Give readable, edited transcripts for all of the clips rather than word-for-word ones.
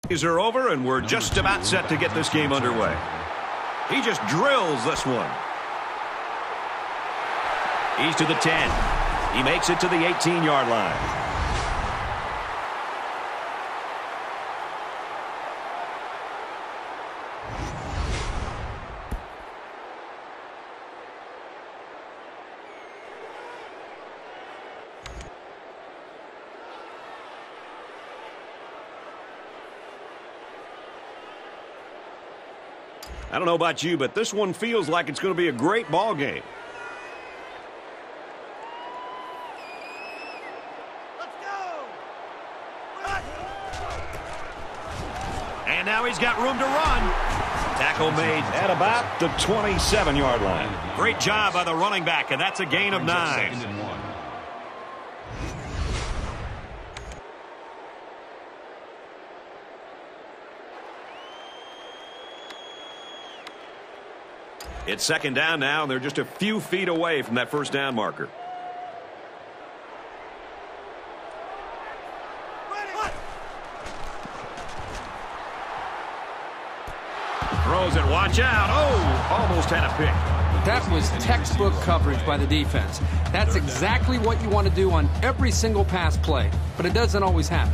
These are over, and we're just about set to get this game underway. He just drills this one. He's to the 10. He makes it to the 18-yard line. I don't know about you, but this one feels like it's going to be a great ball game. Let's go! And now he's got room to run. Tackle made at about the 27-yard line. Great job by the running back, and that's a gain of 9. It's second down now, and they're just a few feet away from that first down marker. Throws it, watch out. Oh, almost had a pick. That was textbook coverage by the defense. That's exactly what you want to do on every single pass play, but it doesn't always happen.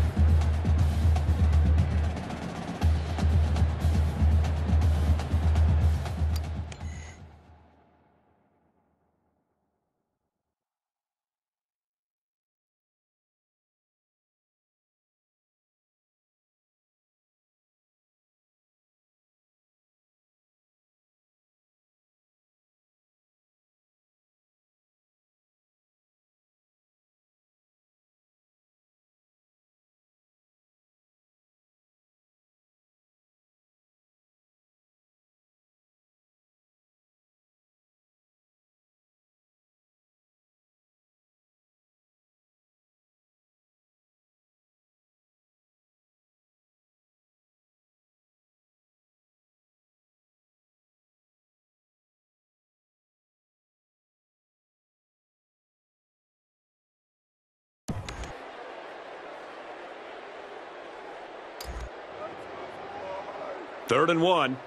Third and 1.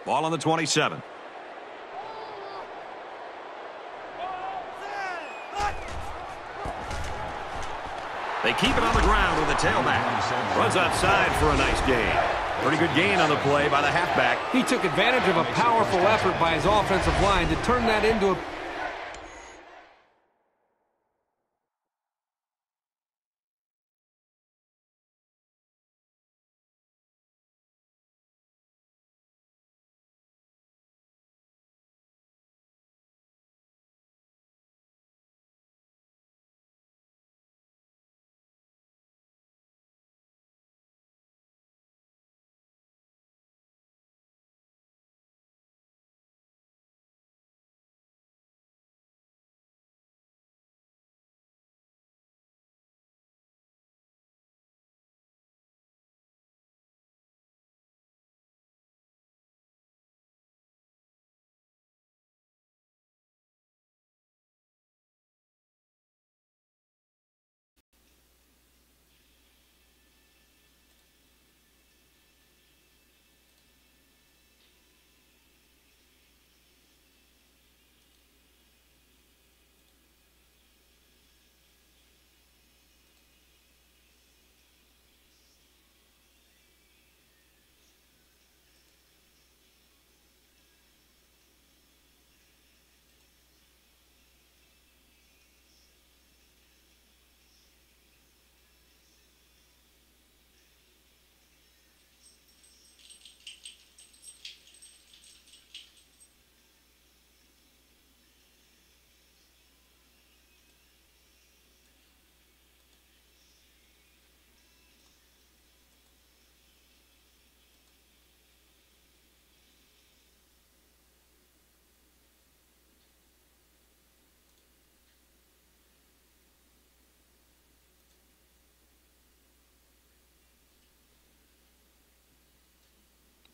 Ball on the 27. They keep it on the ground with the tailback. Runs outside for a nice gain. Pretty good gain on the play by the halfback. He took advantage of a powerful effort by his offensive line to turn that into a...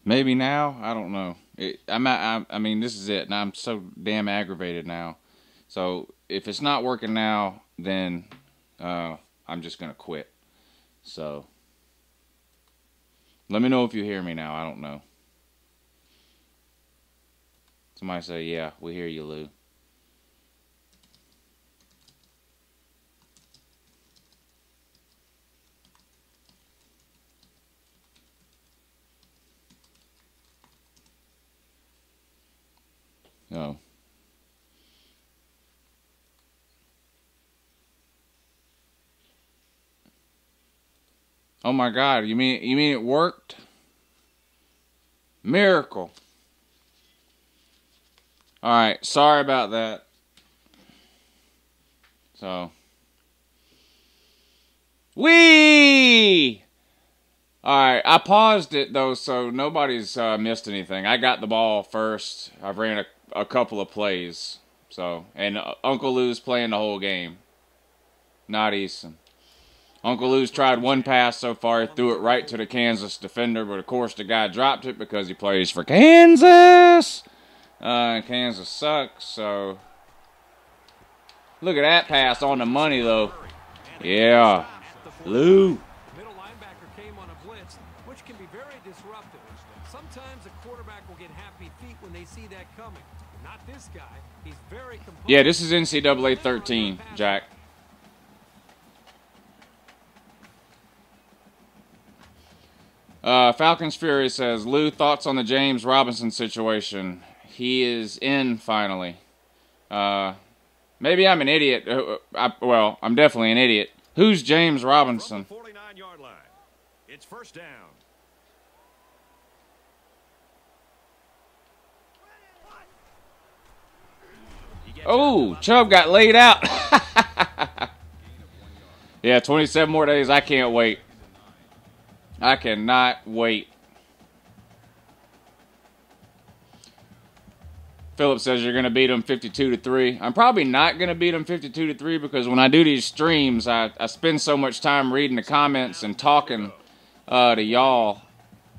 Maybe now, I don't know. I mean, this is it, and I'm so damn aggravated now. So if it's not working now, then I'm just gonna quit. So Let me know if you hear me now. I don't know. Somebody say, yeah, we hear you, Lou. No. Oh my God! You mean it worked? Miracle. All right, sorry about that. So, all right, I paused it though, so nobody's missed anything. I got the ball first. I've ran a couple of plays. So, and Uncle Lou's playing the whole game. Not Easton. Uncle Lou's tried one pass so far. He threw it right to the Kansas defender, but of course the guy dropped it because he plays for Kansas. Kansas sucks, so. Look at that pass on the money, though. Yeah. Lou. Middle linebacker came on a blitz, which can be very disruptive. Sometimes a quarterback will get happy feet when they see that coming. Not this guy. He's very composed. Yeah, this is NCAA 13, Jack. Falcons Fury says, Lou, thoughts on the James Robinson situation? He is in finally. Maybe I'm an idiot. Well, I'm definitely an idiot. Who's James Robinson? From the 49-yard line. It's first down. Oh, Chubb got laid out. Yeah, 27 more days. I can't wait. I cannot wait. Philip says you're going to beat them 52-3. I'm probably not going to beat them 52-3 because when I do these streams, I spend so much time reading the comments and talking to y'all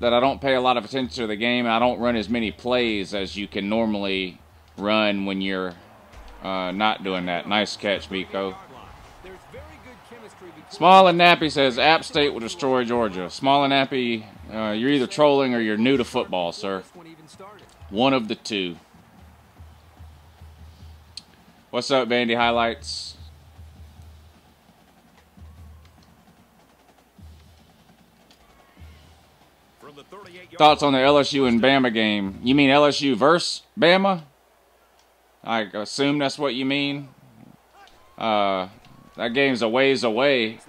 that I don't pay a lot of attention to the game. I don't run as many plays as you can normally run when you're not doing that. Nice catch, Miko. Small and Nappy says App State will destroy Georgia. Small and Nappy, you're either trolling or you're new to football, sir. One of the two. What's up, Bandy Highlights? Thoughts on the LSU and Bama game? You mean LSU versus Bama? I assume that's what you mean. That game's a ways away.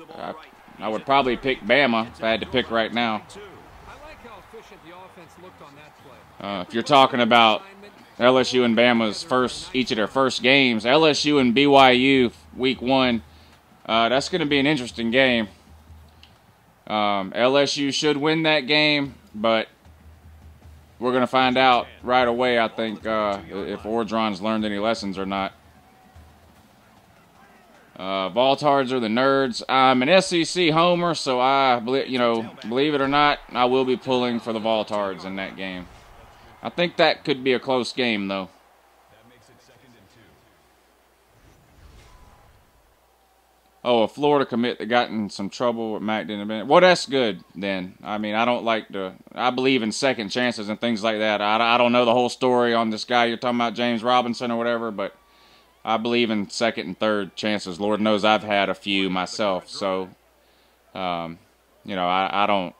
I would probably pick Bama if I had to pick right now. If you're talking about LSU and Bama's each of their first games, LSU and BYU week 1, that's going to be an interesting game. LSU should win that game, but we're going to find out right away, I think, if Orgeron's learned any lessons or not. Voltards are the nerds. I'm an SEC homer, so I believe it or not, I will be pulling for the Voltards in that game. I think that could be a close game, though. Oh, a Florida commit that got in some trouble with Mac didn't have. Well, that's good then. I mean, I believe in second chances and things like that. I don't know the whole story on this guy you're talking about, James Robinson or whatever, but I believe in second and third chances. Lord knows I've had a few myself, so I don't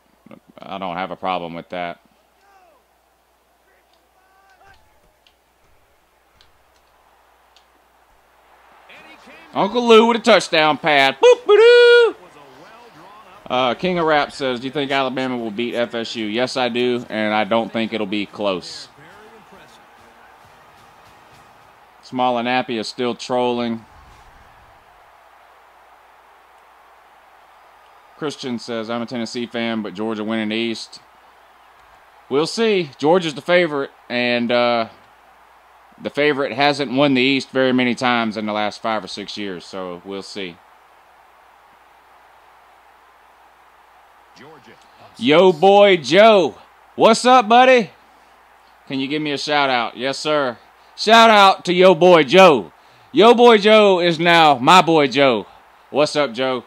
have a problem with that. Uncle Lou with a touchdown pad. Boop-ba-doo! King of Rap says, do you think Alabama will beat FSU? Yes, I do, and I don't think it'll be close. Small and Appy is still trolling. Christian says, I'm a Tennessee fan, but Georgia winning the East. We'll see. Georgia's the favorite, and the favorite hasn't won the East very many times in the last 5 or 6 years, so we'll see. Yo, boy, Joe. What's up, buddy? Can you give me a shout out? Yes, sir. Shout out to Yo Boy Joe. Yo Boy Joe is now my boy Joe. What's up, Joe?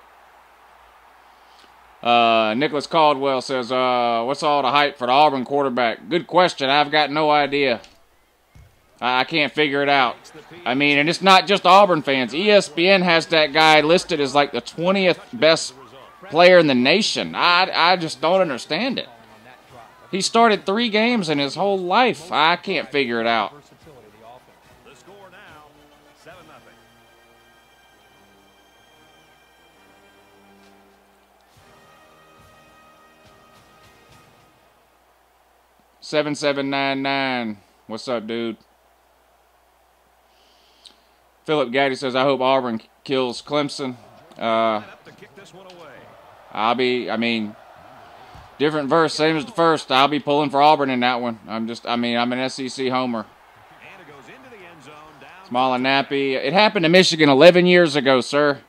Nicholas Caldwell says, what's all the hype for the Auburn quarterback? Good question. I've got no idea. I can't figure it out. I mean, and it's not just Auburn fans. ESPN has that guy listed as like the 20th best player in the nation. I just don't understand it. He started 3 games in his whole life. I can't figure it out. The score now, 7-0. 7799. What's up, dude? Philip Gaddy says, I hope Auburn kills Clemson. I mean, different verse, same as the first. I'll be pulling for Auburn in that one. I'm an SEC homer. Small and Nappy. It happened to Michigan 11 years ago, sir.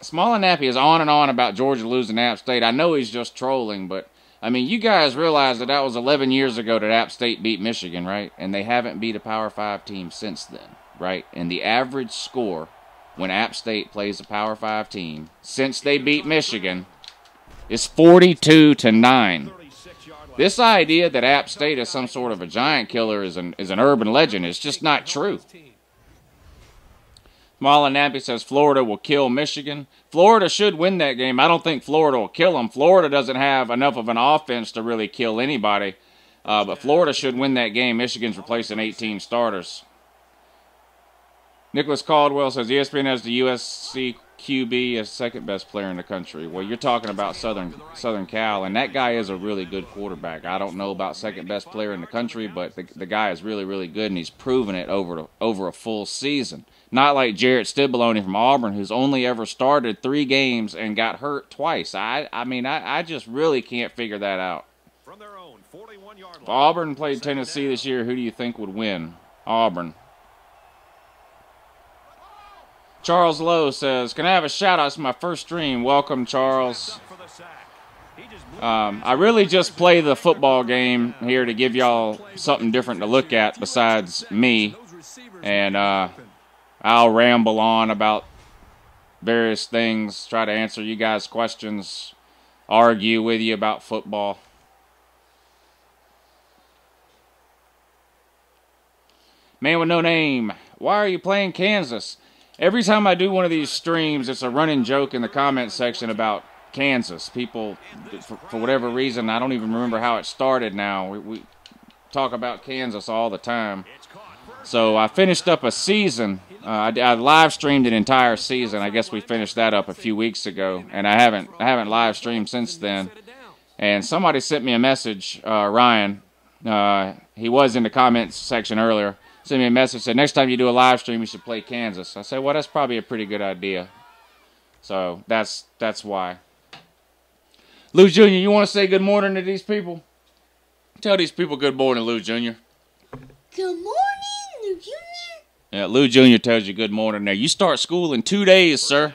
Small and Nappy is on and on about Georgia losing to App State. I know he's just trolling, but, I mean, you guys realize that was 11 years ago that App State beat Michigan, right? And they haven't beat a Power 5 team since then, right? And the average score when App State plays a Power 5 team since they beat Michigan is 42-9. This idea that App State is some sort of a giant killer is an urban legend. It's just not true. Small and Nappy says Florida will kill Michigan. Florida should win that game. I don't think Florida will kill them. Florida doesn't have enough of an offense to really kill anybody. But Florida should win that game. Michigan's replacing 18 starters. Nicholas Caldwell says ESPN has the USC QB as second best player in the country. Well, you're talking about Southern Cal, and that guy is a really good quarterback. I don't know about second best player in the country, but the guy is really, really good, and he's proven it over a full season. Not like Jarrett Stidbaloney from Auburn, who's only ever started 3 games and got hurt twice. I just really can't figure that out. If Auburn played Tennessee this year, who do you think would win? Auburn. Charles Lowe says, can I have a shout-out? It's my first stream. Welcome, Charles. I really just play the football game here to give y'all something different to look at besides me. And I'll ramble on about various things, try to answer you guys' questions, argue with you about football. Man with no name, why are you playing Kansas? Every time I do one of these streams, it's a running joke in the comment section about Kansas. People, for whatever reason, I don't even remember how it started now. We talk about Kansas all the time. So I finished up a season. I live streamed an entire season. I guess we finished that up a few weeks ago, and I haven't live streamed since then. And somebody sent me a message, Ryan. He was in the comments section earlier. Sent me a message, said, next time you do a live stream, you should play Kansas. I said, well, that's probably a pretty good idea. So that's why. Lou Jr., you want to say good morning to these people? Tell these people good morning, Lou Jr. Good morning, Lou Jr. Yeah, Lou Jr. tells you good morning there. You start school in 2 days, sir.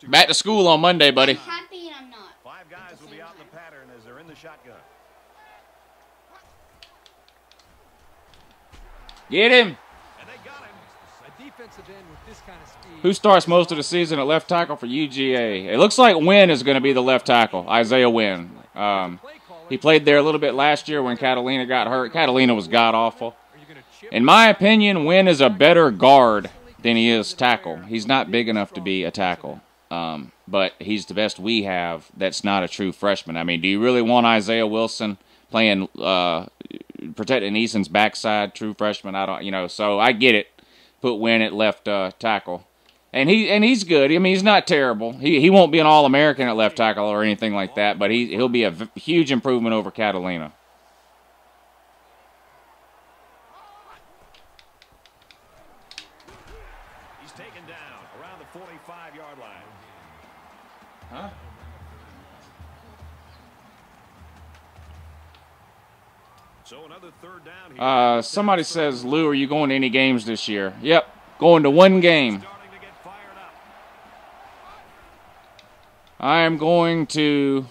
Back to school on Monday, buddy. I'm happy and I'm not. 5 guys will be out in the pattern as they're in the shotgun. Get him. And they got him. A defensive end with this kind of speed. Who starts most of the season at left tackle for UGA? It looks like Wynn is going to be the left tackle, Isaiah Wynn. He played there a little bit last year when Catalina got hurt. Catalina was god-awful. In my opinion, Wynn is a better guard than he is tackle. He's not big enough to be a tackle, but he's the best we have that's not a true freshman. I mean, do you really want Isaiah Wilson playing protecting Eason's backside, true freshman? I don't, so I get it. Put Wynn at left tackle. And he's good. I mean, he's not terrible. He won't be an All-American at left tackle or anything like that, but he'll be a huge improvement over Catalina. He's taken down around the 45-yard line. Huh? So another third down here. Somebody says, Lou, are you going to any games this year? Yep, going to one game. I am going to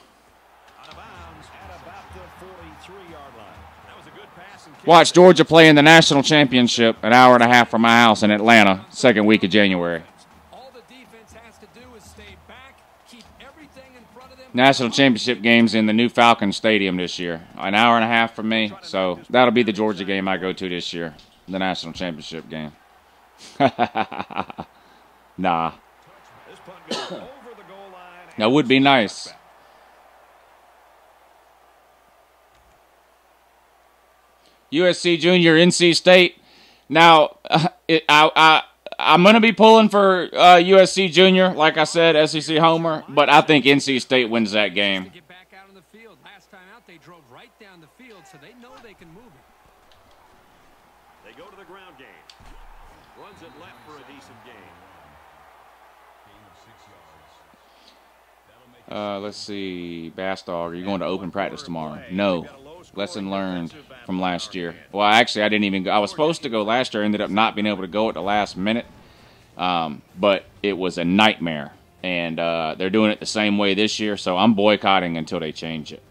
watch Georgia play in the national championship an hour and a half from my house in Atlanta, second week of January. All the defense has to do is stay back, keep everything in front of them. National championship game's in the new Falcon Stadium this year. An hour and a half from me. So that'll be the Georgia game I go to this year. The national championship game. Nah. That would be nice. USC Junior, NC State. Now, I'm going to be pulling for USC Junior, like I said, SEC homer, but I think NC State wins that game. Get back out on the field. Last time out, they drove right down the field, so they know they can move it. They go to the ground game. Runs it left for a decent gain. Let's see. Bass Dog, are you going to open practice tomorrow? No. Lesson learned from last year. Well, actually, I didn't even go. I was supposed to go last year. I ended up not being able to go at the last minute. But it was a nightmare. And they're doing it the same way this year, so I'm boycotting until they change it.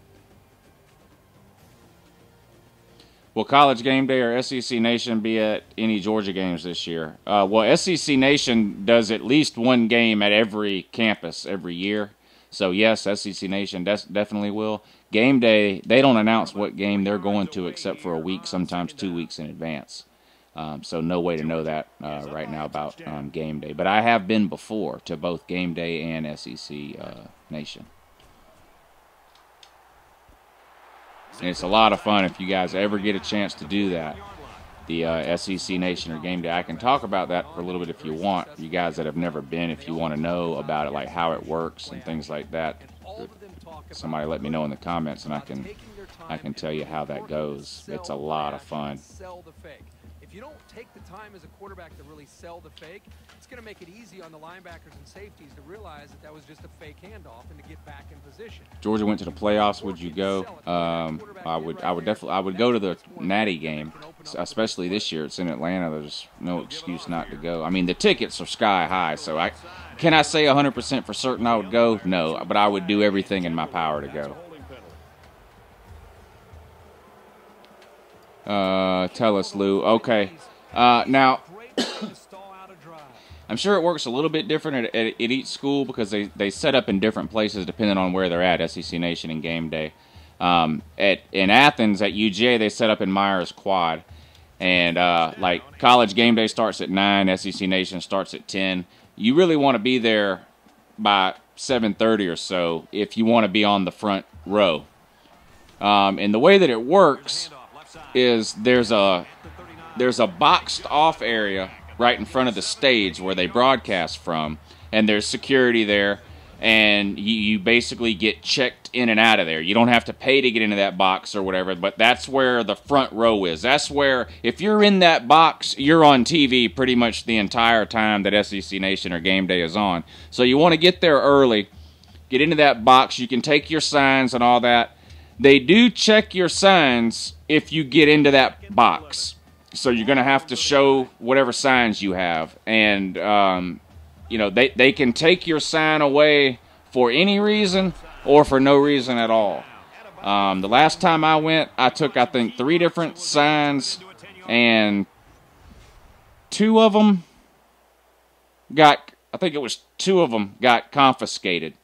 Will College Game Day or SEC Nation be at any Georgia games this year? Well, SEC Nation does at least one game at every campus every year. So, yes, SEC Nation definitely will. Game day, they don't announce what game they're going to except for a week, sometimes 2 weeks in advance. So no way to know that right now about game day. But I have been before to both game day and SEC Nation. And it's a lot of fun if you guys ever get a chance to do that. The SEC Nation or game day. I can talk about that for a little bit if you want. You guys that have never been, if you want to know about it, like how it works and things like that, somebody let me know in the comments and I can tell you how that goes. It's a lot of fun. If you don't take the time as a quarterback to really sell the fake, it's going to make it easy on the linebackers and safeties to realize that that was just a fake handoff and to get back in position. Georgia went to the playoffs. Would you go? I would go to the Natty game, especially this year. It's in Atlanta. There's no excuse not to go. I mean, the tickets are sky high, so can I say 100% for certain I would go? No, but I would do everything in my power to go. Tell us, Lou. Okay. Now, I'm sure it works a little bit different at each school because they set up in different places depending on where they're at, SEC Nation and game day. In Athens, at UGA, they set up in Myers Quad. And, like, college game day starts at 9, SEC Nation starts at 10. You really want to be there by 7:30 or so if you want to be on the front row. And the way that it works is there's a boxed off area right in front of the stage where they broadcast from, and there's security there, and you basically get checked in and out of there. You don't have to pay to get into that box or whatever, but that's where the front row is. That's where, if you're in that box, you're on TV pretty much the entire time that SEC Nation or game day is on. So you want to get there early, get into that box. You can take your signs and all that. They do check your signs if you get into that box. So you're going to have to show whatever signs you have. And, you know, they can take your sign away for any reason or for no reason at all. The last time I went, I took, I think, 3 different signs, and 2 of them got, I think it was 2 of them got confiscated.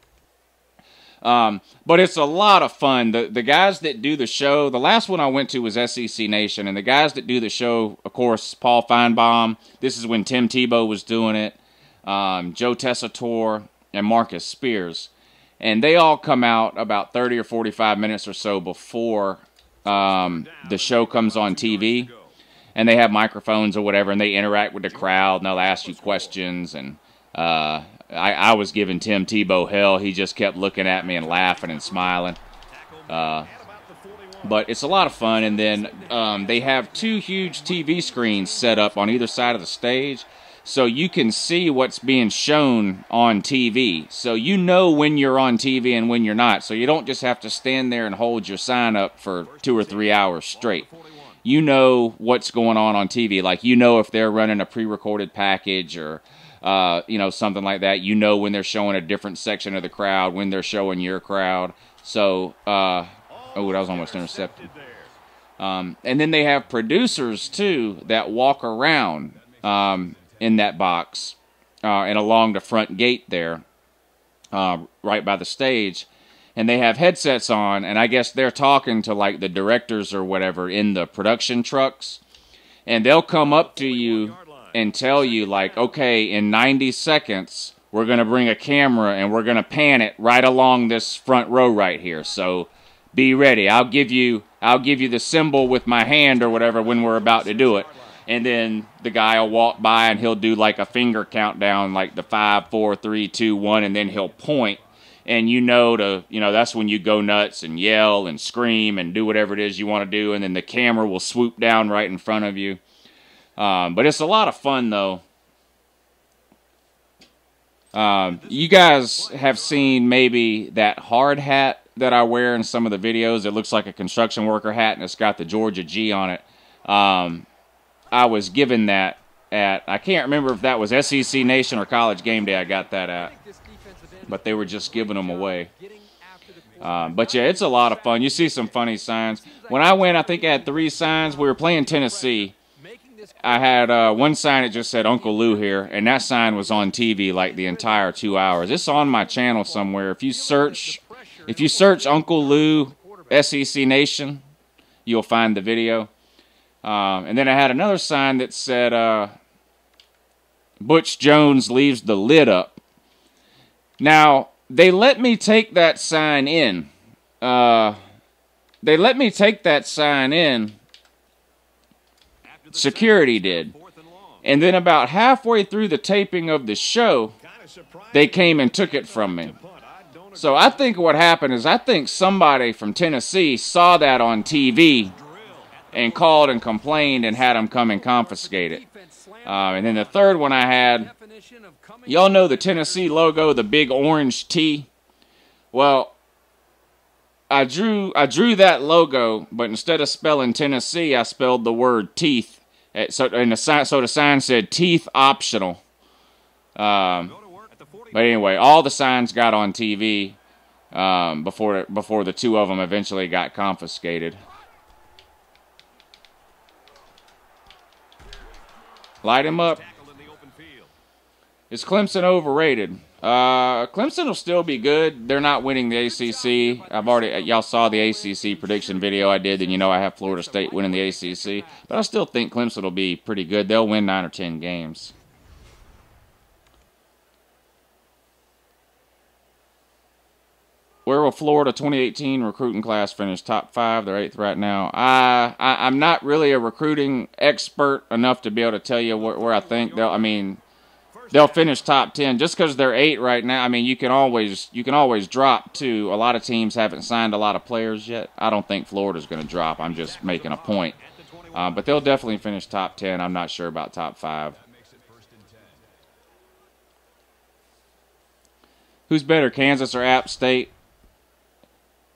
But it's a lot of fun. The guys that do the show, the last one I went to was SEC Nation, and the guys that do the show, of course, Paul Feinbaum. This is when Tim Tebow was doing it, Joe Tessitore, and Marcus Spears. And they all come out about 30 or 45 minutes or so before the show comes on TV. And they have microphones or whatever, and they interact with the crowd, and they'll ask you questions, and I was giving Tim Tebow hell. He just kept looking at me and laughing and smiling. But it's a lot of fun. And then they have 2 huge TV screens set up on either side of the stage, so you can see what's being shown on TV. So you know when you're on TV and when you're not. So you don't just have to stand there and hold your sign up for 2 or 3 hours straight. You know what's going on TV. Like, you know if they're running a pre-recorded package or you know, something like that. You know when they're showing a different section of the crowd, when they're showing your crowd. So, oh, that was almost intercepted. And then they have producers, too, that walk around in that box and along the front gate there. right by the stage, and they have headsets on, and I guess they're talking to like the directors or whatever in the production trucks, and they'll come up to you and tell you like, okay, in 90 seconds we're gonna bring a camera and we're gonna pan it right along this front row right here, so be ready. I'll give you the symbol with my hand or whatever when we're about to do it. And then the guy will walk by and he'll do like a finger countdown, like the 5, 4, 3, 2, 1, and then he'll point. And that's when you go nuts and yell and scream and do whatever it is you want to do. And then the camera will swoop down right in front of you. But it's a lot of fun, though. You guys have seen maybe that hard hat that I wear in some of the videos. It looks like a construction worker hat, and it's got the Georgia G on it. I was given that at, I can't remember if that was SEC Nation or College Game Day I got that at, but they were just giving them away. But yeah, it's a lot of fun. You see some funny signs. When I went, I think I had 3 signs. We were playing Tennessee. I had one sign that just said Uncle Lou here, and that sign was on TV like the entire 2 hours. It's on my channel somewhere. If you search Uncle Lou SEC Nation, you'll find the video. And then I had another sign that said, Butch Jones leaves the lid up. Now, they let me take that sign in. Security did. And then about halfway through the taping of the show, they came and took it from me. So I think what happened is I think somebody from Tennessee saw that on TV and called and complained and had them come and confiscate it. And then the third one I had, y'all know the Tennessee logo, the big orange T? Well, I drew that logo, but instead of spelling Tennessee, I spelled the word teeth. So the sign said teeth optional. But anyway, all the signs got on TV before the 2 of them eventually got confiscated. Light him up. Is Clemson overrated? Clemson will still be good. They're not winning the ACC. Y'all saw the ACC prediction video I did, and I have Florida State winning the ACC. But I still think Clemson will be pretty good. They'll win 9 or 10 games. Where will Florida 2018 recruiting class finish? Top 5. They're 8th right now. I'm not really a recruiting expert enough to be able to tell you where I think they'll finish top 10 just because they're 8 right now. I mean, you can always drop too. A lot of teams haven't signed a lot of players yet. I don't think Florida's going to drop. I'm just making a point. But they'll definitely finish top 10. I'm not sure about top 5. Who's better, Kansas or App State?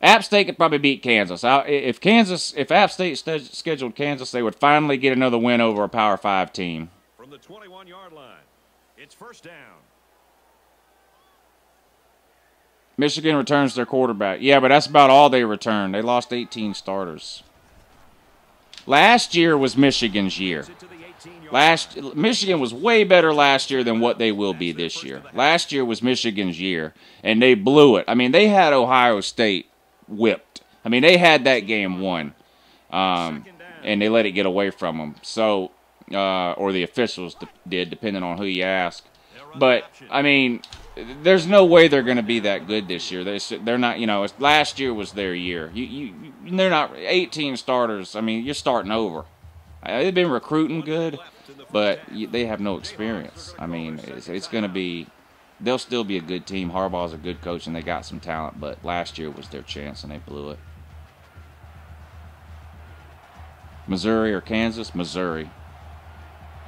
App State could probably beat Kansas. If App State scheduled Kansas, they would finally get another win over a Power 5 team. From the 21-yard line, it's first down. Michigan returns their quarterback. Yeah, but that's about all they returned. They lost 18 starters. Last year was Michigan's year. Michigan was way better last year than what they will be this year. Last year was Michigan's year, and they blew it. I mean, they had Ohio State whipped. I mean, they had that game won, and they let it get away from them. So, or the officials did, depending on who you ask. But, I mean, there's no way they're going to be that good this year. They're not, last year was their year. They're not 18 starters. I mean, you're starting over. They've been recruiting good, but they have no experience. I mean, it's going to be, they'll still be a good team. Harbaugh's a good coach, and they got some talent, but last year was their chance, and they blew it. Missouri or Kansas? Missouri.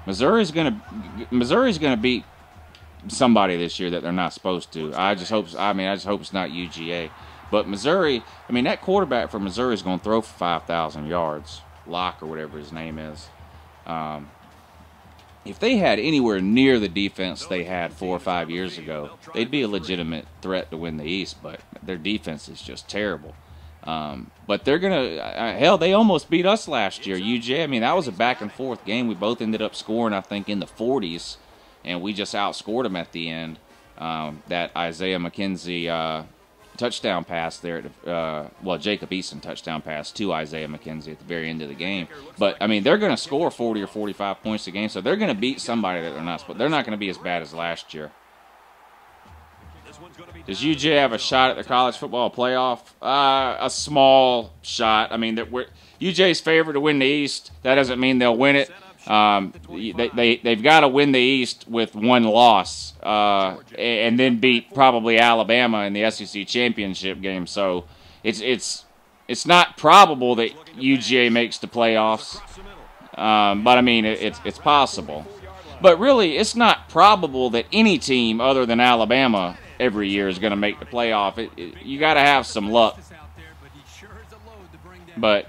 Missouri's going to beat somebody this year that they're not supposed to. I just hope it's not UGA. But Missouri, I mean, that quarterback for Missouri is going to throw for 5,000 yards. Locke or whatever his name is. If they had anywhere near the defense they had 4 or 5 years ago, they'd be a legitimate threat to win the East, but their defense is just terrible. But they're going to, hell, they almost beat us last year, UGA. I mean, that was a back-and-forth game. We both ended up scoring, I think, in the 40s, and we just outscored them at the end. that Isaiah McKenzie touchdown pass there. Jacob Eason touchdown pass to Isaiah McKenzie at the very end of the game. But, I mean, they're going to score 40 or 45 points a game, so they're going to beat somebody that they're not. But they're not going to be as bad as last year. Does UGA have a shot at the college football playoff? A small shot. I mean, UGA's favored to win the East. That doesn't mean they'll win it. They've got to win the East with one loss and then beat probably Alabama in the SEC championship game. So it's not probable that UGA makes the playoffs, but I mean it's possible. But really, it's not probable that any team other than Alabama every year is going to make the playoff. You got to have some luck. But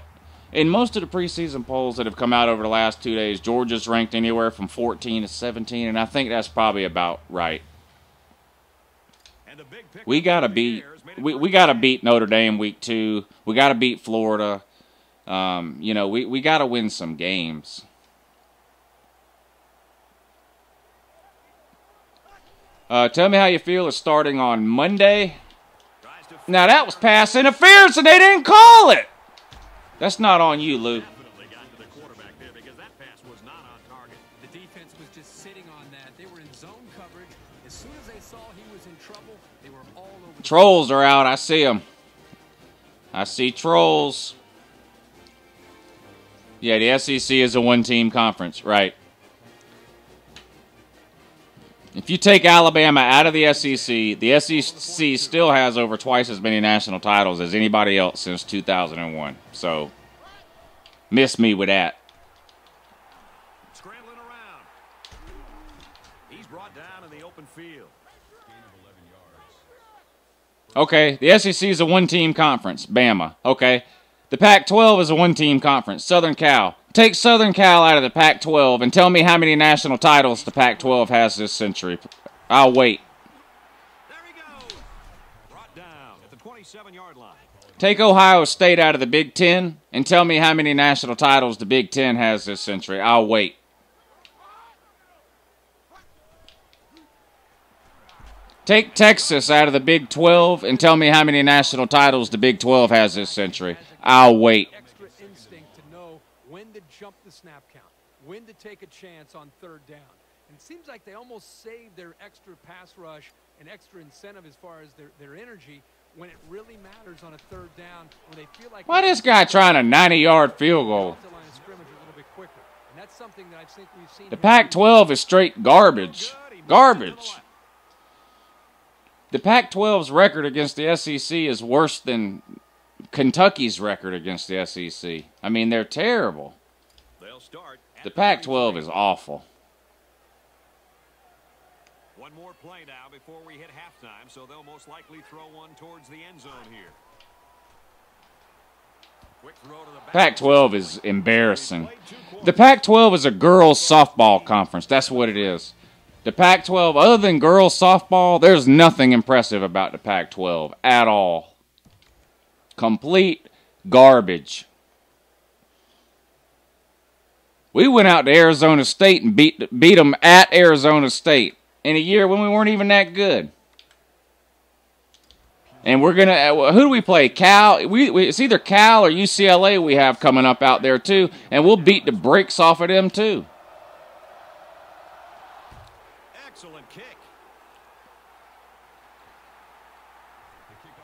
in most of the preseason polls that have come out over the last 2 days, Georgia's ranked anywhere from 14 to 17, and I think that's probably about right. We got to beat Notre Dame week 2. We got to beat Florida. We got to win some games. Tell me how you feel is starting on Monday. Now, that was pass interference, and they didn't call it. That's not on you, Lou. The defense was just sitting on that. They were in zone coverage. As soon as they saw he was in trouble, they were all over. Trolls are out. I see them. I see trolls. Yeah, the SEC is a one-team conference, right? If you take Alabama out of the SEC still has over twice as many national titles as anybody else since 2001. So, miss me with that. Scrambling around. He's brought down in the open field. Okay, the SEC is a one-team conference. Bama. Okay. The Pac-12 is a one-team conference. Southern Cal. Take Southern Cal out of the Pac-12 and tell me how many national titles the Pac-12 has this century. I'll wait. There he goes. Brought down at the 27-yard line. Take Ohio State out of the Big Ten and tell me how many national titles the Big Ten has this century. I'll wait. Take Texas out of the Big 12 and tell me how many national titles the Big 12 has this century. I'll wait. Extra instinct to know when to jump the snap count, when to take a chance on third down. And it seems like they almost saved their extra pass rush and extra incentive as far as their energy when it really matters on a third down when they feel like. Why this guy trying a 90-yard field goal? The Pac-12 is straight garbage. Garbage. The Pac-12's record against the SEC is worse than Kentucky's record against the SEC. I mean, they're terrible. The Pac-12 is awful. One more play now before we hit halftime, so they'll most likely throw one towards the end zone here. Quick throw to the back. Pac-12 is embarrassing. The Pac-12 is a girls' softball conference. That's what it is. The Pac-12, other than girls softball, there's nothing impressive about the Pac-12 at all. Complete garbage. We went out to Arizona State and beat them at Arizona State in a year when we weren't even that good. And we're going to, who do we play? Cal? It's either Cal or UCLA we have coming up out there too, and we'll beat the brakes off of them too. Excellent kick.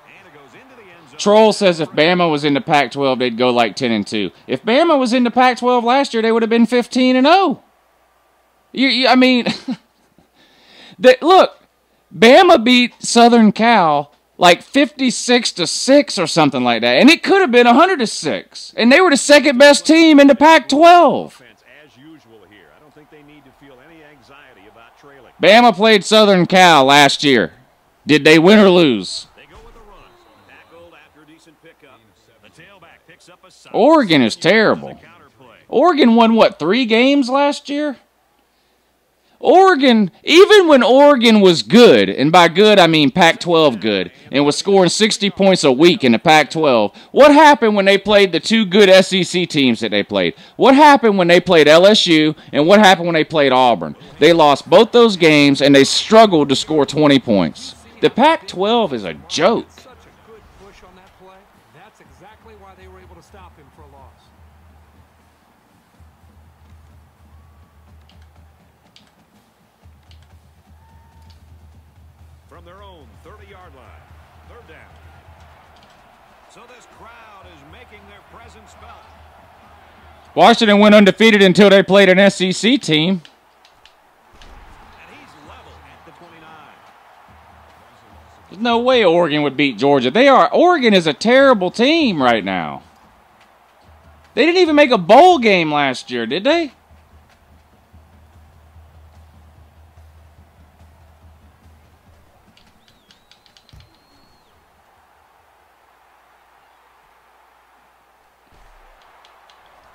And it goes into the end zone. Troll says if Bama was in the Pac-12, they'd go like 10-2. If Bama was in the Pac-12 last year, they would have been 15-0. I mean, look, Bama beat Southern Cal like 56-6 or something like that, and it could have been 100-6, and they were the second best team in the Pac-12. Bama played Southern Cal last year. Did they win or lose? They go with the run. Tackled after a decent pickup. The tailback picks up a side. Oregon is terrible. Oregon won, what, 3 games last year? Oregon, even when Oregon was good, and by good I mean Pac-12 good, and was scoring 60 points a week in the Pac-12, what happened when they played the two good SEC teams that they played? What happened when they played LSU, and what happened when they played Auburn? They lost both those games, and they struggled to score 20 points. The Pac-12 is a joke. Such a good push on that play. That's exactly why they were able to stop him for a loss. From their own 30-yard line, third down. So this crowd is making their presence felt. Washington went undefeated until they played an SEC team. And he's level at the 29. There's no way Oregon would beat Georgia. Oregon is a terrible team right now. They didn't even make a bowl game last year, did they?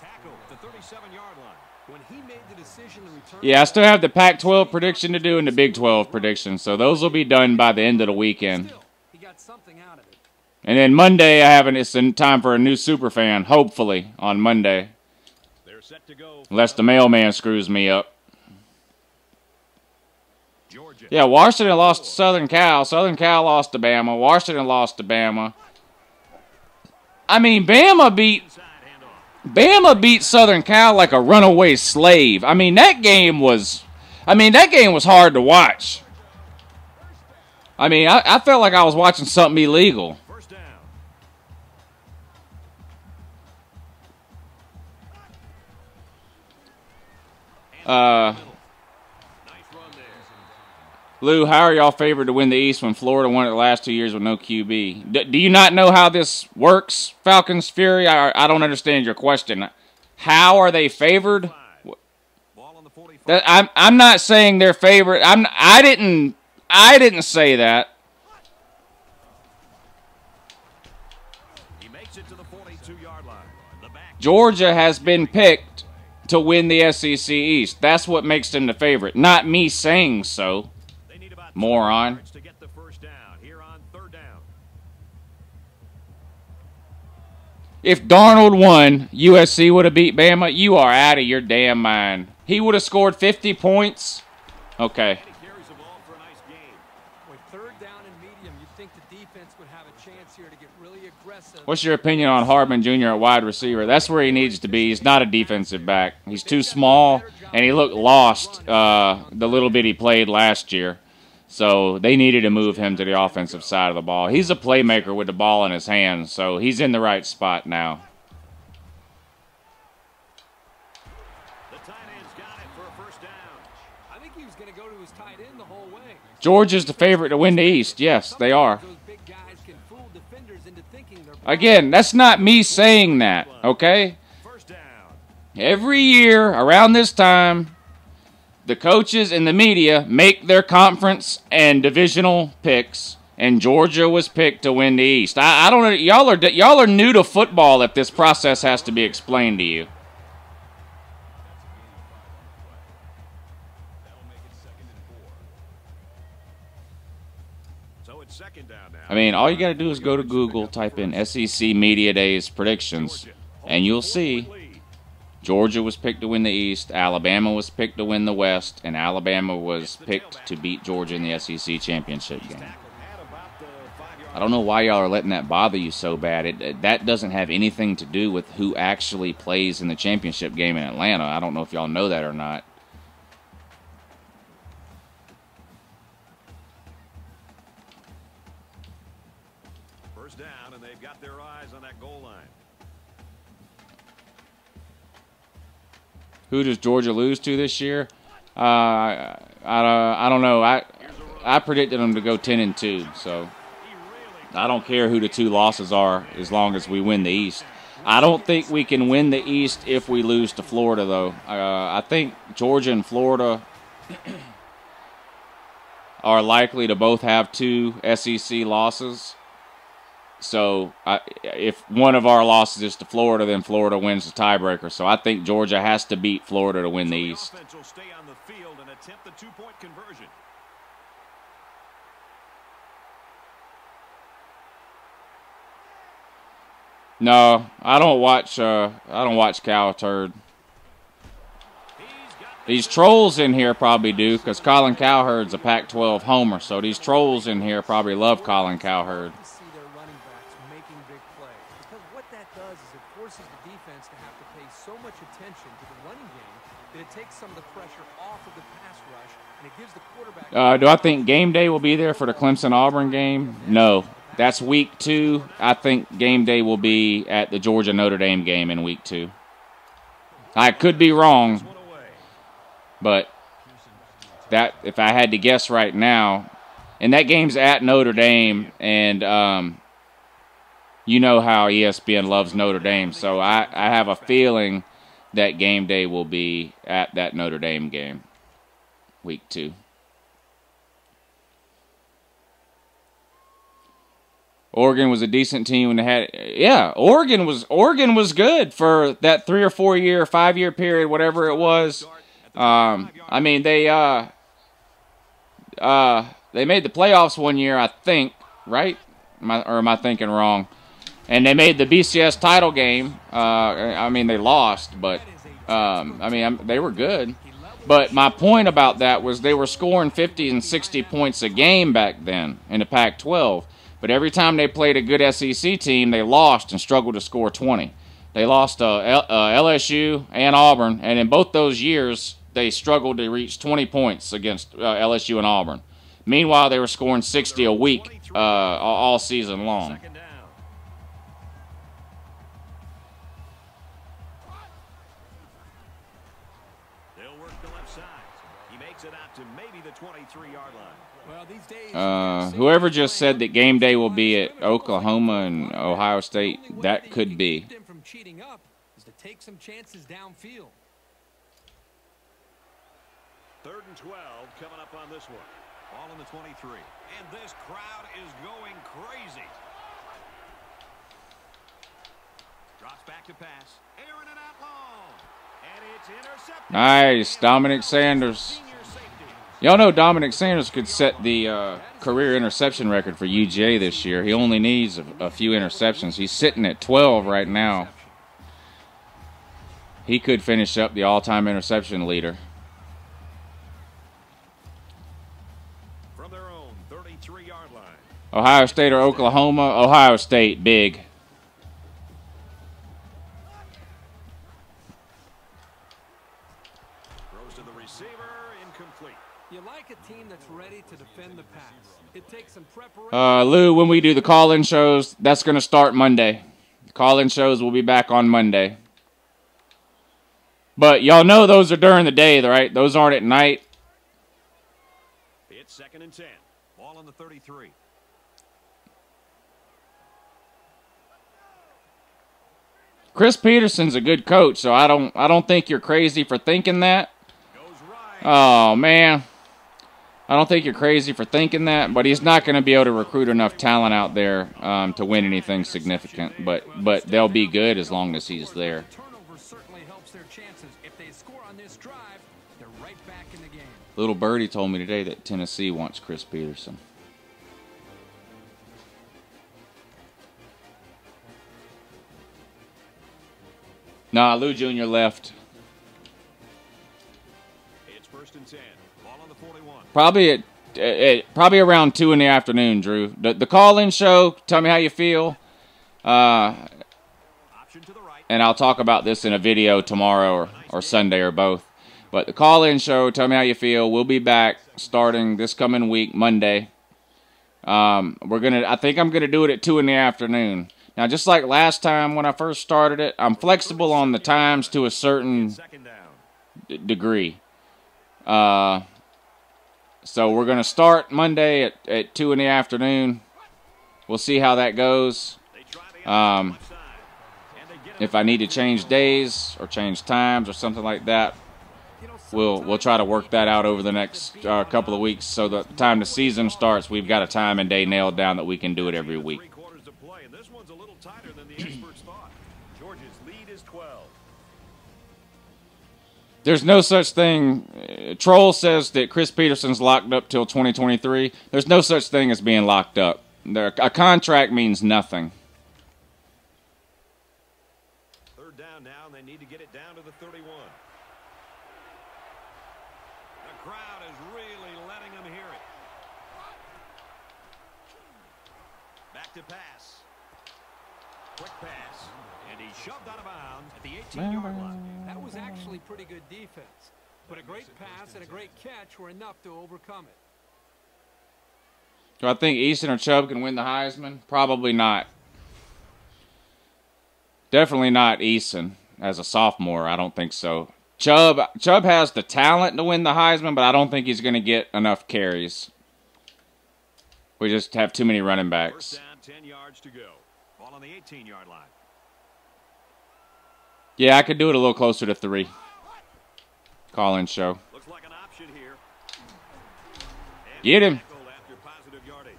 Tackle at the 37-yard line. When he made the decision to return, Yeah, I still have the Pac-12 prediction to do and the Big 12 prediction, so those will be done by the end of the weekend. still, he got something out of it. And then Monday, it's in time for a new superfan, hopefully, on Monday. They're set to go. Unless the mailman screws me up. Georgia. Yeah, Washington lost to Southern Cal. Southern Cal lost to Bama. Washington lost to Bama. I mean, Bama beat Southern Cal like a runaway slave. I mean, that game was hard to watch. I mean, I felt like I was watching something illegal. First down. Nice run there. Lou, how are y'all favored to win the East when Florida won it the last 2 years with no QB? Do you not know how this works, Falcons Fury? I don't understand your question. How are they favored? Ball on the 45. I'm not saying they're favored. I didn't say that. He makes it to the 42-yard line. The back. Georgia has been picked to win the SEC East. That's what makes them the favorite. Not me saying so. They need about Moron. to get the first down here on third down. If Darnold won, USC would have beat Bama. You are out of your damn mind. He would have scored 50 points. Okay. He carries the ball for a nice game. With third down and medium, you'd think the defense would have a chance here to get really aggressive. What's your opinion on Hardman Jr. at wide receiver? That's where he needs to be. He's not a defensive back. He's too small, and he looked lost the little bit he played last year. So they needed to move him to the offensive side of the ball. He's a playmaker with the ball in his hands, so he's in the right spot now. The tight end's got it for a first down. I think he was going to go to his tight end the whole way. Georgia's the favorite to win the East. Yes, they are. Those big guys can fool defenders into thinking they're Again, that's not me saying that, okay? First down. Every year around this time, the coaches and the media make their conference and divisional picks, and Georgia was picked to win the East. I don't know. Y'all are new to football if this process has to be explained to you. So it's second down now. I mean, all you got to do is go to Google, type in SEC Media Days predictions, and you'll see Georgia was picked to win the East, Alabama was picked to win the West, and Alabama was picked to beat Georgia in the SEC championship game. I don't know why y'all are letting that bother you so bad. That doesn't have anything to do with who actually plays in the championship game in Atlanta. I don't know if y'all know that or not. First down, and they've got their eyes on that goal line. Who does Georgia lose to this year? I don't know. I predicted them to go 10-2, so I don't care who the two losses are as long as we win the East. I don't think we can win the East if we lose to Florida, though. I think Georgia and Florida are likely to both have 2 SEC losses. So if one of our losses is to Florida, then Florida wins the tiebreaker. So I think Georgia has to beat Florida to win the East. Offense will stay on the field, and a attempt the two-point conversion. No, I don't watch Cow Turd. These trolls in here probably do, because Colin Cowherd's a Pac-12 homer, so these trolls in here probably love Colin Cowherd. See their running backs making big plays, because what that does is it forces the defense to have to pay so much attention to the running game that it takes some of the pressure off of the pass rush, and it gives the quarterback... Do I think game day will be there for the Clemson-Auburn game? No. That's week 2. I think game day will be at the Georgia-Notre Dame game in week 2. I could be wrong, but that, if I had to guess right now, and that game's at Notre Dame, and you know how ESPN loves Notre Dame, so I have a feeling that game day will be at that Notre Dame game, week 2. Oregon was a decent team when they had, yeah. Oregon was good for that 3 or 4 year, 5 year period, whatever it was. I mean, they made the playoffs one year, I think, right? Am I thinking wrong? And they made the BCS title game. I mean, they lost, but I mean, they were good. But my point about that was they were scoring 50 and 60 points a game back then in the Pac-12. But every time they played a good SEC team, they lost and struggled to score 20. They lost LSU and Auburn, and in both those years, they struggled to reach 20 points against LSU and Auburn. Meanwhile, they were scoring 60 a week all season long. They'll work the left side. He makes it out to maybe the 23-yard line. Well, these days, whoever just said that game day will be at Oklahoma and Ohio State, that could be. From cheating up is to take some chances downfield. 3rd and 12 coming up on this one. Ball in the 23. And this crowd is going crazy. Drops back to pass. Aaron and out long. And it's intercepted. Nice, Dominic Sanders. Y'all know Dominic Sanders could set the career interception record for UGA this year. He only needs a few interceptions. He's sitting at 12 right now. He could finish up the all-time interception leader. From their own 33-yard line. Ohio State or Oklahoma? Ohio State, big. Throws to the receiver, incomplete. You like a team that's ready to defend the pass. It takes some preparation. Lou, when we do the call-in shows, that's going to start Monday. The call-in shows will be back on Monday. But y'all know those are during the day, right? Those aren't at night. It's 2nd and 10. Ball on the 33. Chris Peterson's a good coach, so I don't think you're crazy for thinking that. Oh man, I don't think you're crazy for thinking that, but he's not going to be able to recruit enough talent out there to win anything significant. But they'll be good as long as he's there. Turnover certainly helps their chances. If they score on this drive, they're right back in the game. Little Birdie told me today that Tennessee wants Chris Peterson. Nah, Lou Jr. left. It's 1st and 10. Ball on the 41. Probably around 2 in the afternoon, Drew. The call-in show, tell me how you feel. Option to the right. And I'll talk about this in a video tomorrow or Sunday or both. But the call-in show, tell me how you feel. We'll be back starting this coming week, Monday. I think I'm gonna do it at 2 in the afternoon. Now, just like last time when I first started it, I'm flexible on the times to a certain degree. So we're going to start Monday at 2 in the afternoon. We'll see how that goes. If I need to change days or change times or something like that, we'll try to work that out over the next couple of weeks. So the time the season starts, we've got a time and day nailed down that we can do it every week. This one's a little tighter than the experts thought. Georgia's lead is 12. There's no such thing. Troll says that Chris Peterson's locked up till 2023. There's no such thing as being locked up. A contract means nothing. Third down now, and they need to get it down to the 31. The crowd is really letting them hear it. Back to pass. Quick pass. And he's shoved out of bounds at the 18-yard line. That was actually pretty good defense. But a great pass and a great catch were enough to overcome it. Do I think Easton or Chubb can win the Heisman? Probably not. Definitely not Easton as a sophomore. I don't think so. Chubb has the talent to win the Heisman, but I don't think he's going to get enough carries. We just have too many running backs. First down, 10 yards to go. Ball on the 18-yard line. Yeah, I could do it a little closer to 3. Call-in show. Looks like an option here. And Get him. after positive yardage.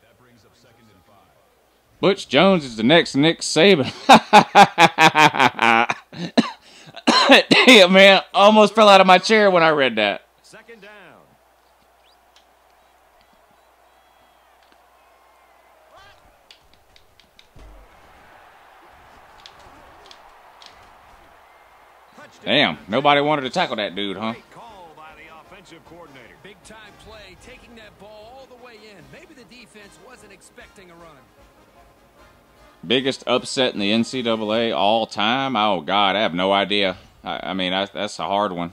That brings up 2nd and 5. Butch Jones is the next Nick Saban. Damn, man. Almost fell out of my chair when I read that. Second down. Damn, nobody wanted to tackle that dude, huh? Great call by the offensive coordinator. Big time play, taking that ball all the way in. Maybe the defense wasn't expecting a run. Biggest upset in the NCAA all time? Oh, God, I have no idea. I mean, that's a hard one.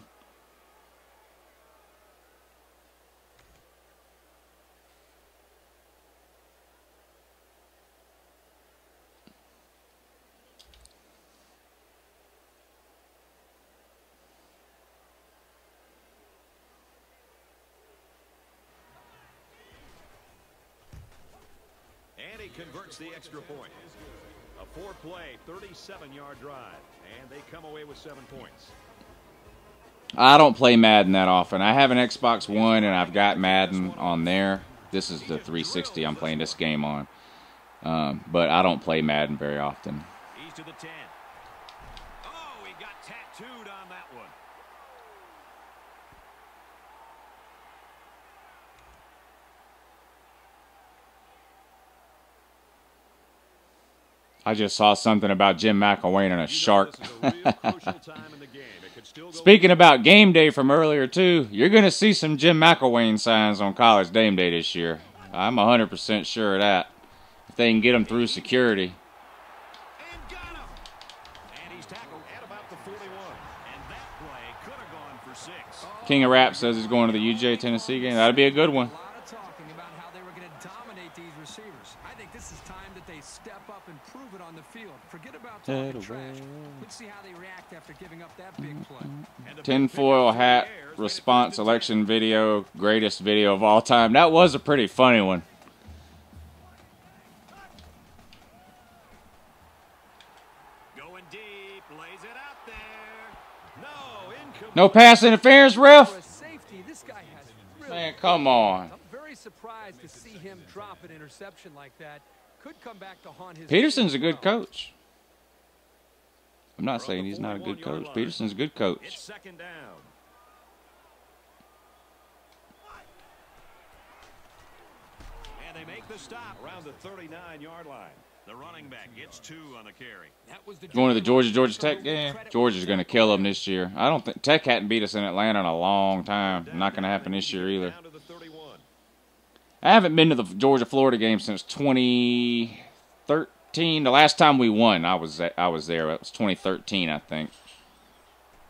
And he converts the extra point. A 4-play, 37-yard drive. And they come away with 7 points. I don't play Madden that often. I have an Xbox One, and I've got Madden on there. This is the 360 I'm playing this game on. But I don't play Madden very often. He's to the 10. Oh, he got tattooed on that one. I just saw something about Jim McElwain and a shark. Speaking about game day from earlier, too, you're going to see some Jim McElwain signs on College Game Day this year. I'm 100% sure of that. If they can get them through security. And got him. And he's tackled at about the 41. And that play could have gone for 6. King of Rap says he's going to the UGA Tennessee game. That'd be a good one. A lot of talking about how they were going to dominate these receivers. I think this is time that they step up and prove it on the field. Forget about talking trash. Let's see how they react after giving up that big play. Tinfoil hat response election video, greatest video of all time. That was a pretty funny one. Going deep, lays it out there. No, incomplete. No pass interference, ref? For a safety, this guy has really Man, come on. I'm very surprised to see him drop an interception like that. Could come back to haunt his Peterson's a good well. coach. I'm not saying he's not a good coach. Peterson's a good It's coach. second down. And they make the stop around the 39-yard line. The running back gets 2 on the carry. That was the Going to the Georgia Tech game? Georgia's going to kill them this year. I don't think Tech hadn't beat us in Atlanta in a long time. Not going to happen this year either. Down to the 31. I haven't been to the Georgia-Florida game since 2013. The last time we won, I was there. It was 2013, I think.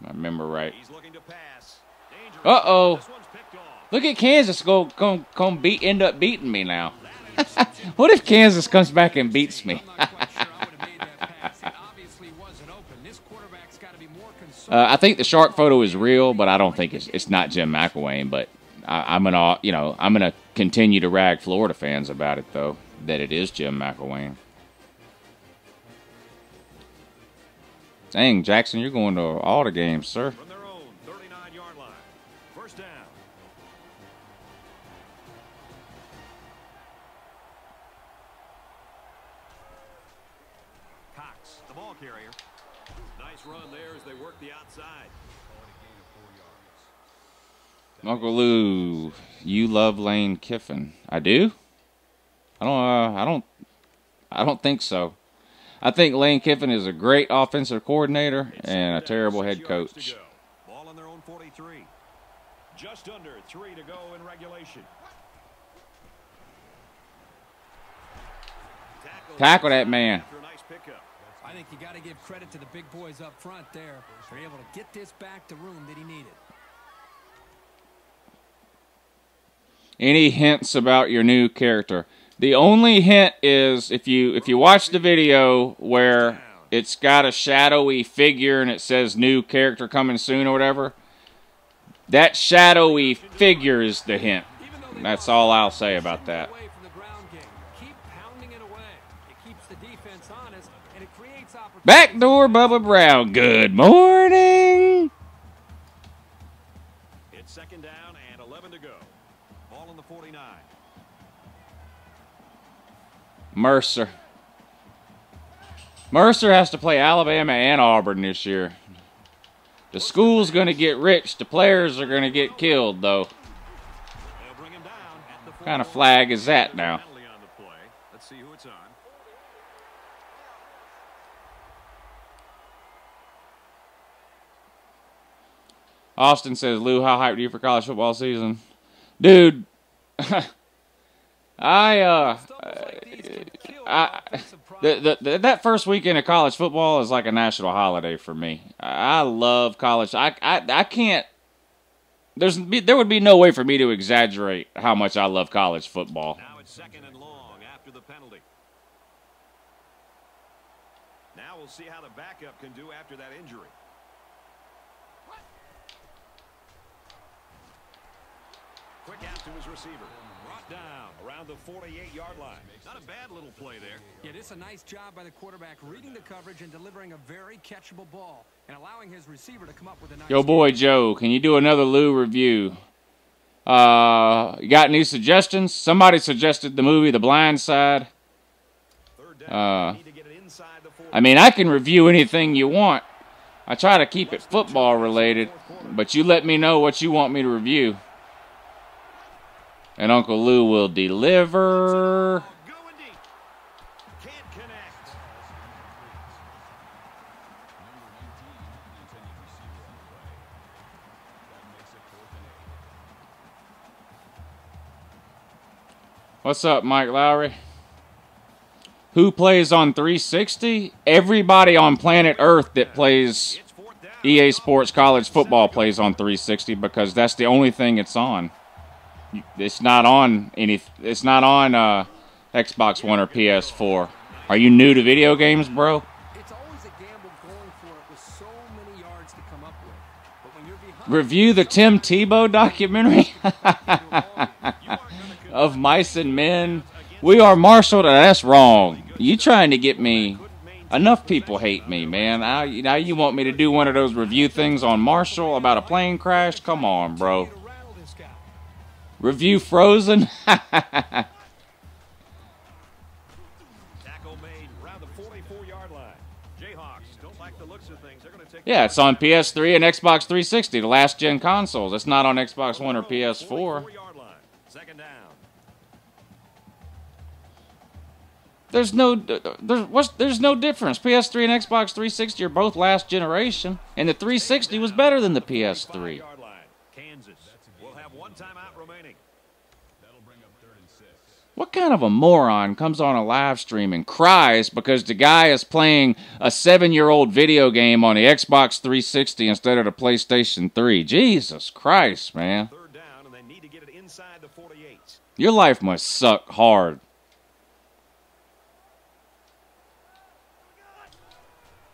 If I remember right. He's looking to pass. Dangerous. Uh-oh. This one's picked off. Look at Kansas end up beating me now. What if Kansas comes back and beats me? I'm not quite sure I would have made that pass. It obviously wasn't open. This quarterback's got to be more concerned. I think the shark photo is real, but I don't think it's not Jim McElwain. But I'm gonna continue to rag Florida fans about it, though, that it is Jim McElwain. Dang, Jackson, you're going to all the games, sir. From their own 39-yard line. First down. Cox, the ball carrier. Nice run there as they work the outside. Uncle Lou, you love Lane Kiffin. I do? I don't think so. I think Lane Kiffin is a great offensive coordinator and a terrible head coach. Ball on their own 43. Just under 3 to go in regulation. Tackle that man. I think you got to give credit to the big boys up front there. They're able to get this back to room that he needed. Any hints about your new character? The only hint is if you watch the video where it's got a shadowy figure and it says new character coming soon or whatever, that shadowy figure is the hint. That's all I'll say about that. Backdoor Bubba Brown. Good morning. It's second down and 11 to go. Ball on the 49. Mercer. Mercer has to play Alabama and Auburn this year. The school's going to get rich. The players are going to get killed, though. What kind of flag is that now? Let's see who it's on. Austin says, Lou, how hyped are you for college football season? Dude, that first weekend of college football is like a national holiday for me. I love college. I can't. There would be no way for me to exaggerate how much I love college football. Now it's second and long after the penalty. Now we'll see how the backup can do after that injury. Quick out to his receiver. Brought down around the 48-yard line. Not a bad little play there. Yeah, it's a nice job by the quarterback reading the coverage and delivering a very catchable ball and allowing his receiver to come up with a nice. Yo, boy, Joe, can you do another Lou review? You got any suggestions? Somebody suggested the movie The Blind Side. I mean, I can review anything you want. I try to keep it football related, but you let me know what you want me to review. And Uncle Lou will deliver. What's up, Mike Lowry? Who plays on 360? Everybody on planet Earth that plays EA Sports College Football plays on 360 because that's the only thing it's on. It's not on Xbox One or PS4. Are you new to video games, bro? It's always a gamble going for it with so many yards to come up with. But when you're behind, review the Tim Tebow documentary of Mice and Men. We are Marshall. That's wrong. You trying to get me? Enough people hate me, man. Now you want me to do one of those review things on Marshall about a plane crash? Come on, bro. Review Frozen. Tackle made around the 44-yard line. Jayhawks don't like the looks of things. They're going to take. Yeah, it's on PS3 and Xbox 360, the last gen consoles. It's not on Xbox One or PS4. Second down. There's no difference. PS3 and Xbox 360 are both last generation, and the 360 was better than the PS3. Kansas will have one timeout remaining. What kind of a moron comes on a live stream and cries because the guy is playing a 7-year-old video game on the Xbox 360 instead of the PlayStation 3? Jesus Christ, man. Third down, and they need to get it inside the 48. Your life must suck hard.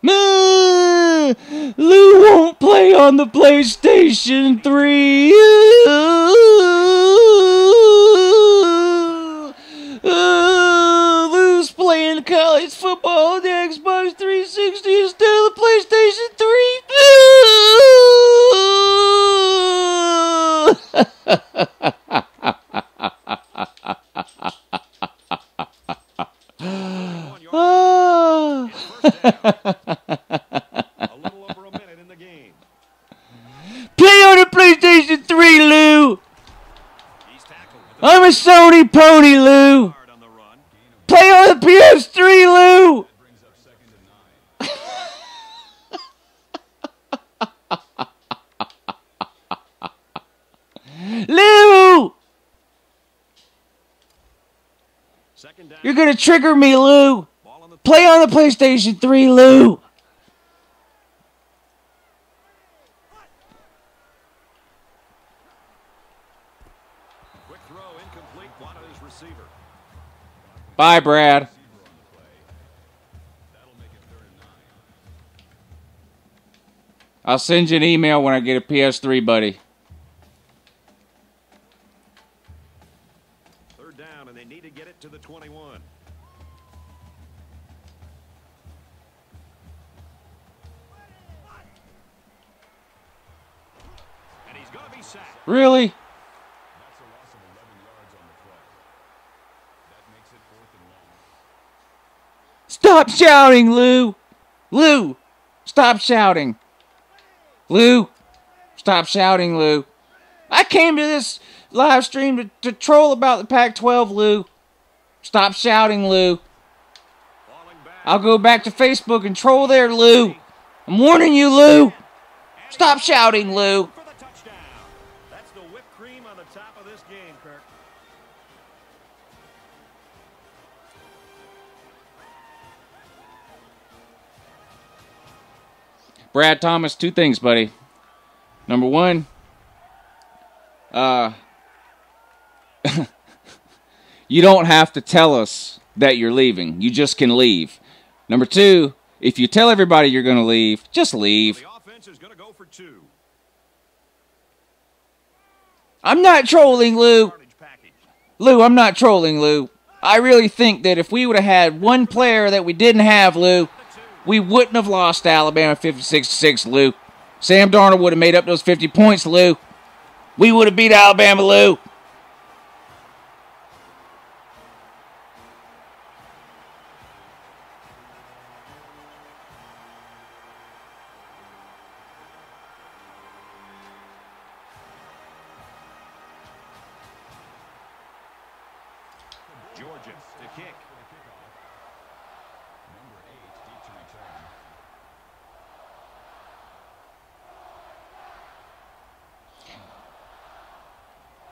Lou won't play on the PlayStation 3. Lou's playing college football on the Xbox 360 instead of the PlayStation 3. My Pony, Lou. Hard on the run. Play on the PS3, Lou. That brings up 2nd and 9. Lou. Second down. You're going to trigger me, Lou. Ball on the Play on the PlayStation 3, Lou. quick throw incomplete. Wanted his receiver. Bye, Brad. Receiver on the play. That'll make it 3rd and 9. I'll send you an email when I get a PS3, buddy. Third down, and they need to get it to the 21. And he's going to be sacked. Really? That's a loss of 11 yards on the play. That makes it 4th and long. Stop shouting, Lou. Lou, stop shouting. Lou, stop shouting, Lou. I came to this live stream to troll about the Pac-12, Lou. Stop shouting, Lou. Falling back. I'll go back to Facebook and troll there, Lou. I'm warning you, Lou. Stop shouting, Lou. For the touchdown. That's the whipped cream on the top of this game, Kirk. Brad Thomas, 2 things, buddy. Number 1, you don't have to tell us that you're leaving. You just can leave. Number 2, if you tell everybody you're going to leave, just leave. The offense is going to go for 2. I'm not trolling, Lou. Carnage package. Lou, I'm not trolling, Lou. I really think that if we would have had one player that we didn't have, Lou, we wouldn't have lost to Alabama 56-6, Lou. Sam Darnold would have made up those 50 points, Lou. We would have beat Alabama, Lou. Georgia to kick. For the kickoff. Number 8, deep to return.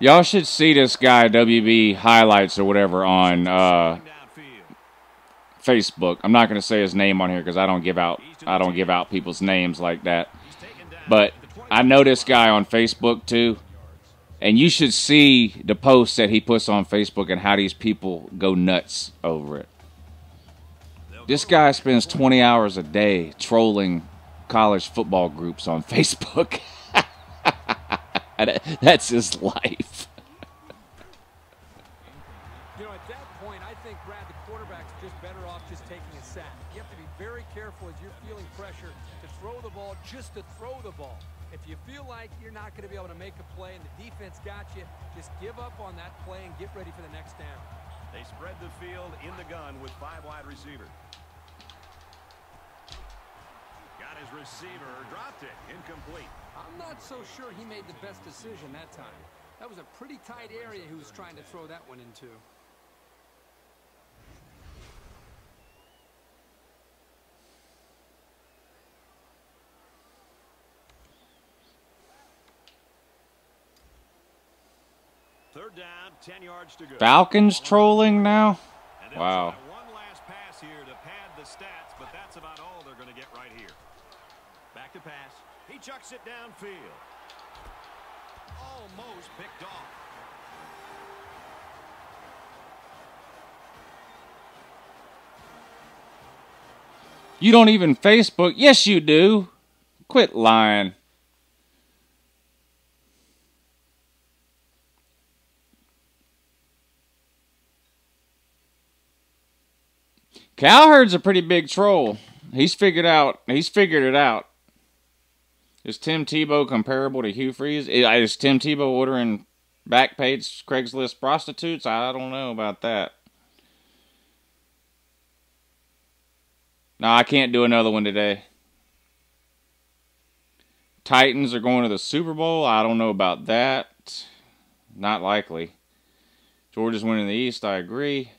Y'all should see this guy, WB Highlights or whatever, on Downfield. Facebook. I'm not going to say his name on here because I don't give out people's names like that. He's taken down But at the 20. I know this guy on Facebook too. And you should see the posts that he puts on Facebook and how these people go nuts over it. This guy spends 20 hours a day trolling college football groups on Facebook. That's his life. You know, at that point, I think, Brad, the quarterback's just better off just taking a sack. You have to be very careful as you're feeling pressure to throw the ball just to throw the ball. If you feel like you're not going to be able to make a play and the defense got you, just give up on that play and get ready for the next down. They spread the field in the gun with 5 wide receivers. Got his receiver, dropped it, incomplete. I'm not so sure he made the best decision that time. That was a pretty tight area he was trying to throw that one into. Third down, 10 yards to go. Falcons trolling now? And they'll Wow. try one last pass here to pad the stats, but that's about all they're going to get right here. Back to pass. He chucks it downfield. Almost picked off. You don't even Facebook? Yes, you do. Quit lying. Cowherd's a pretty big troll. He's figured it out. Is Tim Tebow comparable to Hugh Freeze? Is Tim Tebow ordering Backpage Craigslist prostitutes? I don't know about that. No, I can't do another one today. Titans are going to the Super Bowl? I don't know about that. Not likely. Georgia's winning the East, I agree.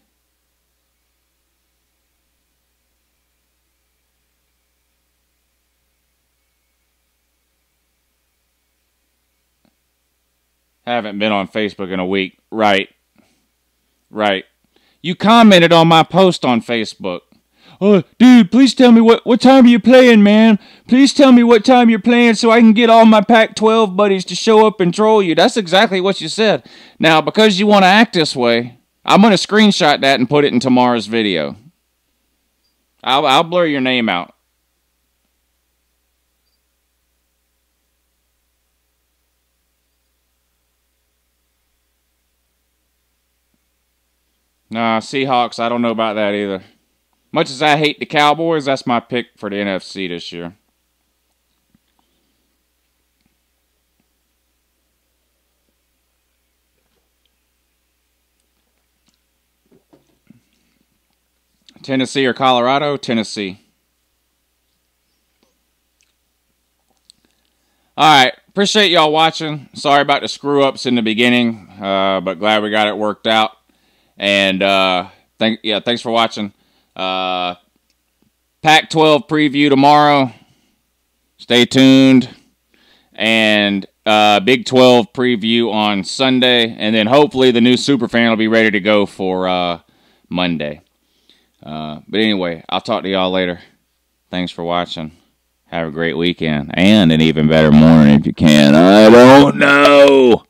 Haven't been on Facebook in a week. Right. You commented on my post on Facebook. Oh, dude, please tell me what time are you playing, man? Please tell me what time you're playing so I can get all my Pac-12 buddies to show up and troll you. That's exactly what you said. Now, because you want to act this way, I'm going to screenshot that and put it in tomorrow's video. I'll blur your name out. Nah, Seahawks, I don't know about that either. Much as I hate the Cowboys, that's my pick for the NFC this year. Tennessee or Colorado? Tennessee. Alright, appreciate y'all watching. Sorry about the screw-ups in the beginning, but glad we got it worked out. And thanks for watching. Pac-12 preview tomorrow. Stay tuned. And Big 12 preview on Sunday. And then hopefully the new Superfan will be ready to go for Monday. But anyway, I'll talk to y'all later. Thanks for watching. Have a great weekend. And an even better morning if you can. I don't know.